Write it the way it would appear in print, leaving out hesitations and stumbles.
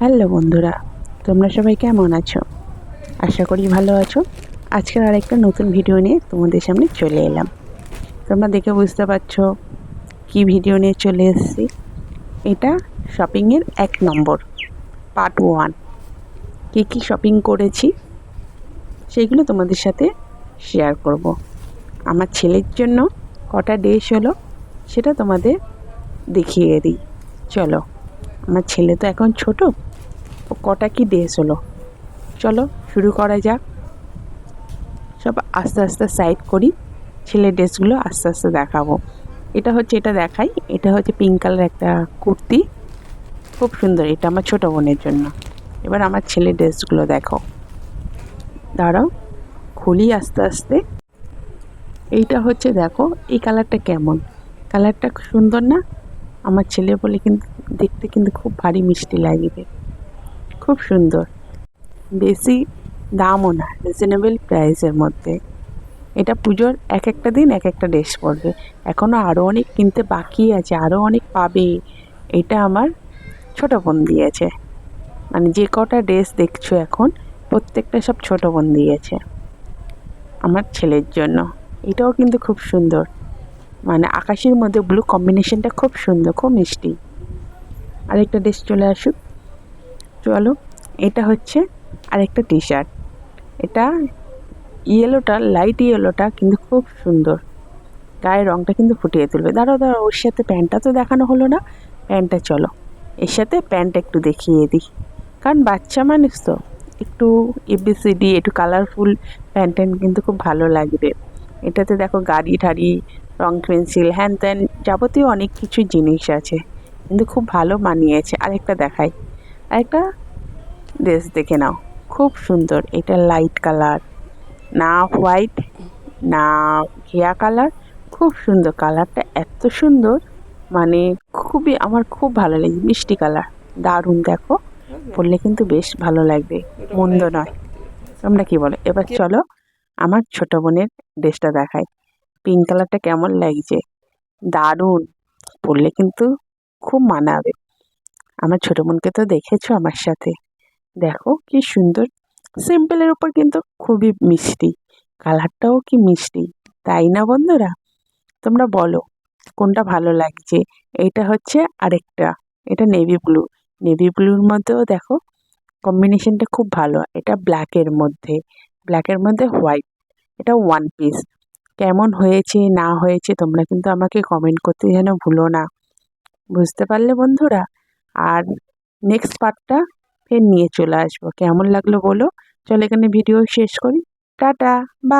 Hello বন্ধুরা, তোমরা সবাই কেমন আছো? আশা করি ভালো আছো। আজকের আরেকটা নতুন ভিডিও নিয়ে তোমাদের সামনে চলে এলাম। তোমরা দেখে বুঝতে পারছো কি ভিডিও নিয়ে চলে এসেছি। এটা শপিংয়ের 1 নম্বর পার্ট 1। কী কী শপিং করেছি সেইগুলো তোমাদের সাথে শেয়ার করব। আমার ছেলের জন্য কটা ড্রেস হলো সেটা তোমাদের দেখিয়ে দিই। চলো, আমার ছেলে তো এখন ছোট, ও কটা কি ড্রেস হলো চলো শুরু করা যাক। সব আস্তে আস্তে সাইড করি, ছেলের ড্রেসগুলো আস্তে আস্তে দেখাবো। এটা দেখাই। এটা হচ্ছে পিঙ্ক কালার একটা কুর্তি, খুব সুন্দর। এটা আমার ছোটো বোনের জন্য। এবার আমার ছেলের ড্রেসগুলো দেখো। দাঁড়াও, খুলি আস্তে আস্তে। এইটা হচ্ছে দেখো, এই কালারটা কেমন, কালারটা সুন্দর না? আমার ছেলে বলে কিন্তু দেখতে কিন্তু খুব ভারী মিষ্টি লাগবে, খুব সুন্দর। বেশি দামও না, রিজনেবল প্রাইসের মধ্যে। এটা পুজোর এক একটা দিন এক একটা ড্রেস পরবে। এখনও আরও অনেক কিনতে বাকি আছে, আরও অনেক পাবে। এটা আমার ছোটো বোন দিয়েছে, মানে যে কটা ড্রেস দেখছো এখন প্রত্যেকটা সব ছোটো বোন দিয়েছে আমার ছেলের জন্য। এটাও কিন্তু খুব সুন্দর, মানে আকাশের মধ্যে ব্লু কম্বিনেশনটা খুব সুন্দর, খুব মিষ্টি। আরেকটা ড্রেস চলে আসুক, চলো। এটা হচ্ছে আরেকটা টি শার্ট। এটা ইয়েলোটা, লাইট ইয়েলোটা কিন্তু খুব সুন্দর, গায়ের রঙটা কিন্তু ফুটিয়ে তুলবে। দাঁড়াও দাঁড়াও, ওর সাথে প্যান্টটা তো দেখানো হলো না। প্যান্টটা চলো, এর সাথে প্যান্টটা একটু দেখিয়ে দিই, কারণ বাচ্চা মানুষ তো একটু এবিসিডি, একটু কালারফুল প্যান্ট ট্যান্ট কিন্তু খুব ভালো লাগবে। এটাতে দেখো গাড়ি ঠাড়ি, রং পেন্সিল, হ্যান ত্যান যাবতীয় অনেক কিছু জিনিস আছে, কিন্তু খুব ভালো মানিয়েছে। আরেকটা দেখাই, আরেকটা ড্রেস দেখে নাও, খুব সুন্দর। এটা লাইট কালার, না হোয়াইট না ঘিয়া কালার, খুব সুন্দর। কালারটা এত সুন্দর, মানে খুবই আমার খুব ভালো লাগে। মিষ্টি কালার, দারুণ। দেখো, পরলে কিন্তু বেশ ভালো লাগবে, মন্দ নয়। তোমরা কি বলো? এবার চলো আমার ছোট বোনের ড্রেসটা দেখাই। পিঙ্ক কালারটা কেমন লাগছে, দারুণ। পরলে কিন্তু খুব মানাবে। আমার ছোট বোনকে তো দেখেছো আমার সাথে, দেখো কি সুন্দর। সিম্পলের উপর কিন্তু খুবই মিষ্টি, কালারটাও কি মিষ্টি, তাই না বন্ধুরা? তোমরা বলো কোনটা ভালো লাগছে। এইটা হচ্ছে আরেকটা, এটা নেভি ব্লু। নেভি ব্লুর মধ্যেও দেখো কম্বিনেশনটা খুব ভালো। এটা ব্ল্যাকের মধ্যে হোয়াইট। এটা ওয়ান পিস। কেমন হয়েছে না হয়েছে তোমরা কিন্তু আমাকে কমেন্ট করতে যেন ভুলো না, বুঝতে পারলে বন্ধুরা? আর নেক্সট পার্টটা ফের নিয়ে চলে আসবো। কেমন লাগলো বলো। চলো এখানে ভিডিও শেষ করি। Tata, by.